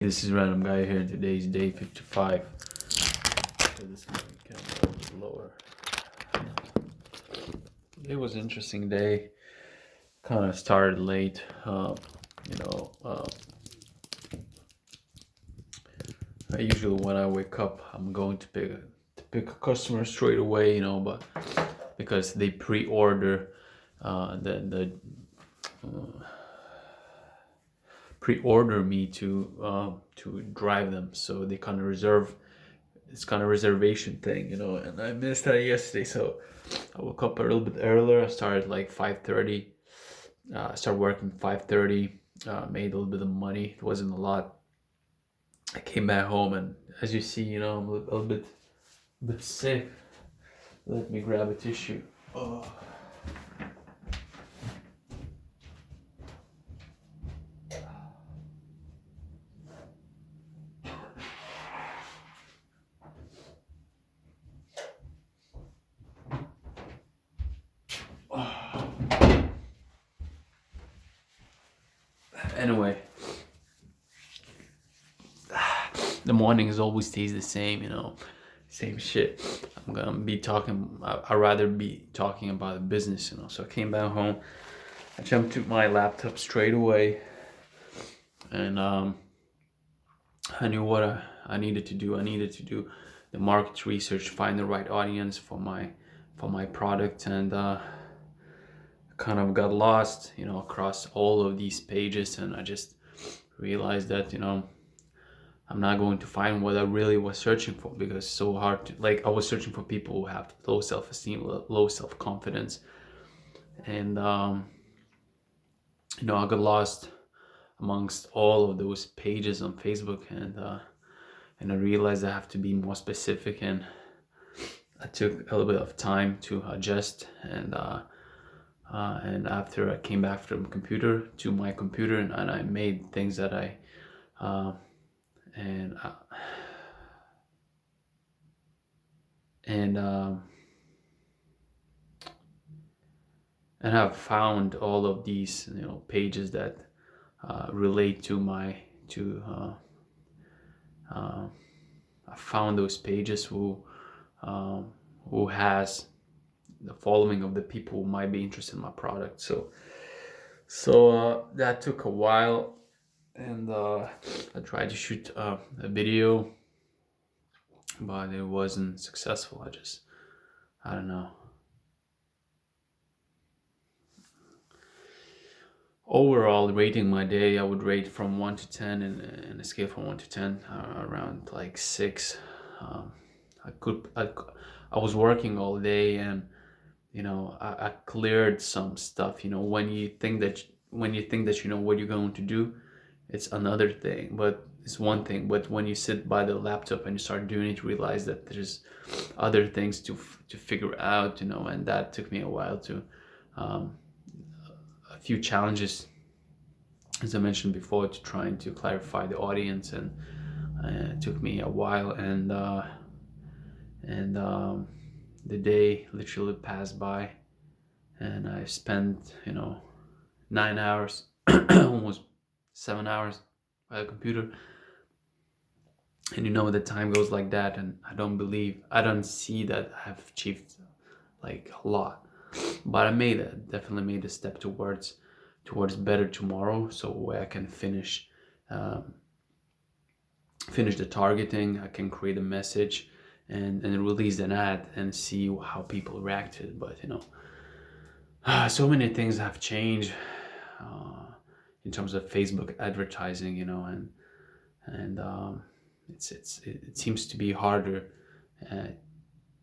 This is Random Guy here. Today's day 55. This camera a little bit lower. It was an interesting day. Kind of started late. I usually when I wake up, I'm going to pick a customer straight away. But because they pre-order pre-order me to drive them, so they kind of reserve. It's kind of reservation thing, and I missed that yesterday, so I woke up a little bit earlier. I started like 5:30. I started working 5:30. Made a little bit of money. It wasn't a lot. I came back home, and as you see, I'm a little bit sick. Let me grab a tissue. Oh. Anyway, the mornings always stays the same, same shit. I'm gonna be talking. I'd rather be talking about the business, So I came back home. I jumped to my laptop straight away, and I knew what I needed to do. I needed to do the market research, find the right audience for my product, and kind of got lost, across all of these pages, and I just realized that, I'm not going to find what I really was searching for, because it's so hard to, like, I was searching for people who have low self-esteem, low self-confidence, and I got lost amongst all of those pages on Facebook, and I realized I have to be more specific, and I took a little bit of time to adjust, and after I came back from my computer, and I made things that I and I've found all of these pages that relate to I found those pages who has the following of the people who might be interested in my product. So that took a while, and I tried to shoot a video, but it wasn't successful. I don't know. Overall, rating my day, I would rate from 1 to 10, in a scale from 1 to 10, around like 6. I was working all day, and I cleared some stuff. When you think that you know what you're going to do, it's another thing. But it's one thing. But when you sit by the laptop and you start doing it, you realize that there's other things to figure out. And that took me a while to. A few challenges, as I mentioned before, to trying to clarify the audience, and it took me a while, and the day literally passed by, and I spent 9 hours, almost 7 hours by the computer, and the time goes like that, and I don't see that I've achieved like a lot, but I definitely made a step towards better tomorrow, so where I can finish the targeting, I can create a message, and release an ad and see how people reacted. But so many things have changed in terms of Facebook advertising, and it seems to be harder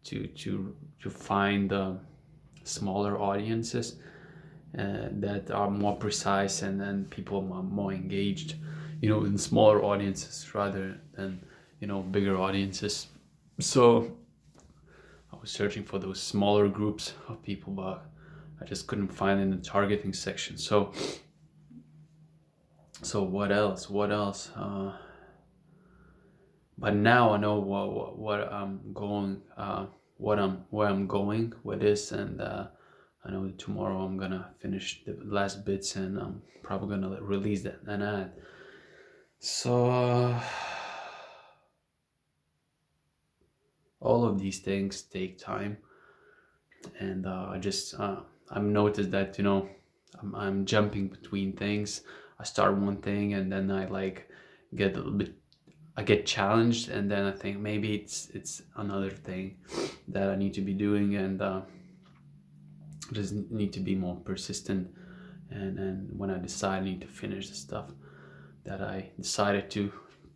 to find smaller audiences that are more precise, and then people are more engaged, in smaller audiences rather than bigger audiences. So I was searching for those smaller groups of people, but I just couldn't find in the targeting section. So what else? But now I know what I'm going, where I'm going with this, and I know that tomorrow I'm gonna finish the last bits, and I'm probably gonna release an ad. So all of these things take time, and I've noticed that, I'm jumping between things. I start one thing and then I like get a little bit, I get challenged, and then I think maybe it's another thing that I need to be doing, and just need to be more persistent. And when I decide I need to finish the stuff that I decided to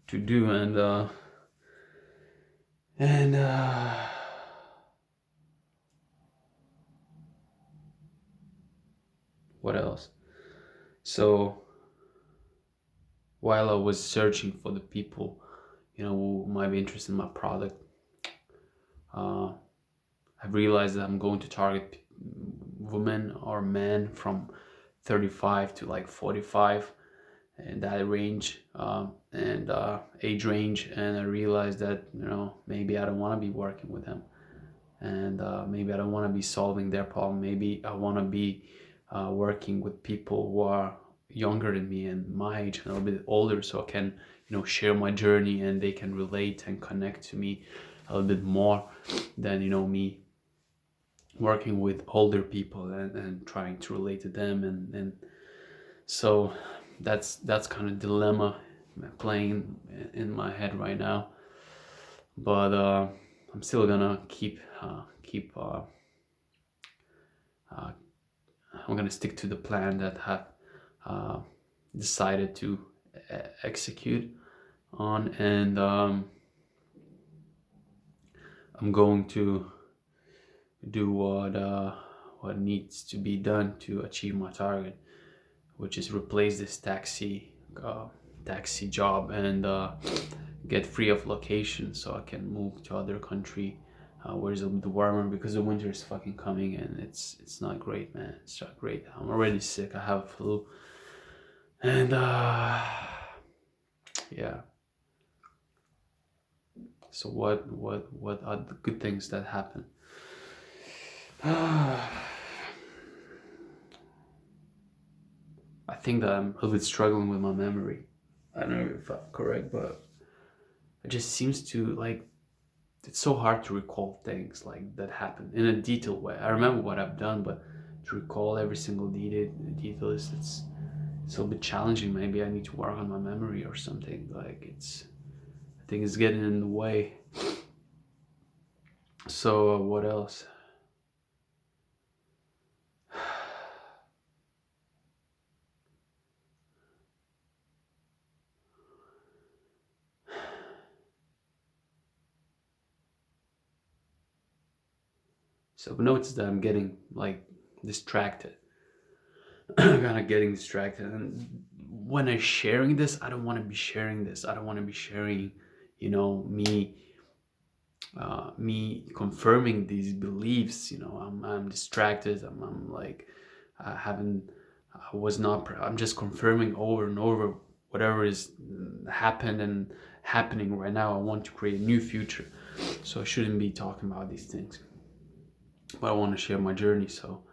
do, and what else? So while I was searching for the people, who might be interested in my product, uh, I've realized that I'm going to target women or men from 35 to like 45, and that range, and age range. And I realized that, maybe I don't want to be working with them, and maybe I don't want to be solving their problem. Maybe I want to be working with people who are younger than me and my age and a little bit older, so I can, share my journey, and they can relate and connect to me a little bit more than, me working with older people and trying to relate to them. And so that's kind of dilemma playing in my head right now. But I'm still gonna uh, I'm gonna stick to the plan that I have decided to execute on, and I'm going to do what needs to be done to achieve my target, which is replace this taxi job, and get free of location so I can move to other country where it's a bit warmer, because the winter is fucking coming, and it's not great, man. It's not great. I'm already sick. I have flu, and yeah. So what are the good things that happen? I think that I'm a little bit struggling with my memory. I don't know if I'm correct, but it just seems to like, it's so hard to recall things like that happen in a detailed way. I remember what I've done, but to recall every single detail is it's a little bit challenging. Maybe I need to work on my memory or something. Like I think it's getting in the way. So what else? So I've noticed that I'm getting like distracted. Kind of getting distracted, and when I'm sharing this, I don't want to be sharing this. I don't want to be sharing, me confirming these beliefs. I'm distracted. I'm like, I haven't, I was not. I'm just confirming over and over whatever is happened and happening right now. I want to create a new future, so I shouldn't be talking about these things. But I want to share my journey, so.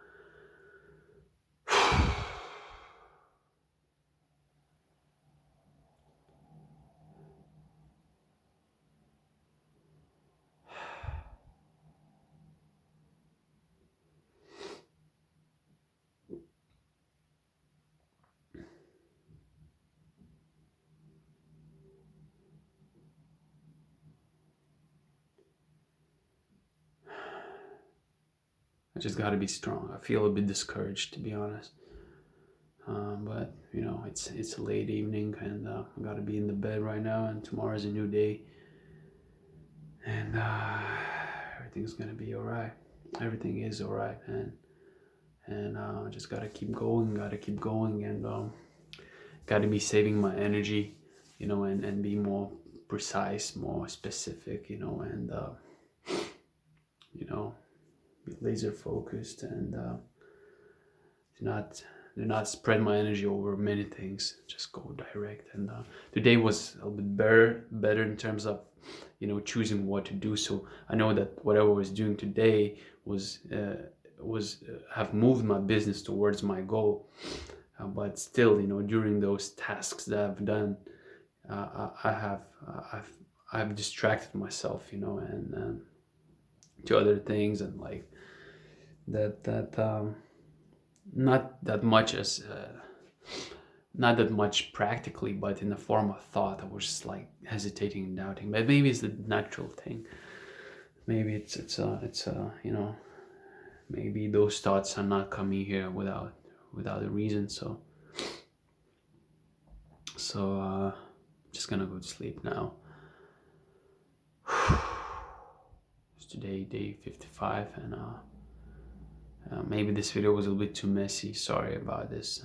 I just got to be strong. I feel a bit discouraged, to be honest. But it's a late evening, and I got to be in the bed right now. And tomorrow's a new day, and everything's gonna be alright. Everything is alright, and I just gotta keep going. Gotta keep going, and gotta be saving my energy, and be more precise, more specific, and be laser focused, and do not spread my energy over many things. Just go direct. And today was a little bit better in terms of choosing what to do. So I know that whatever I was doing today was have moved my business towards my goal. But still, during those tasks that I've done, I've distracted myself, you know, and to other things, and like that not that much as not that much practically, but in the form of thought. I was just like hesitating and doubting. But maybe it's the natural thing. Maybe it's you know, maybe those thoughts are not coming here without a reason. So just gonna go to sleep now. It's today day 55, and maybe this video was a little bit too messy. Sorry about this.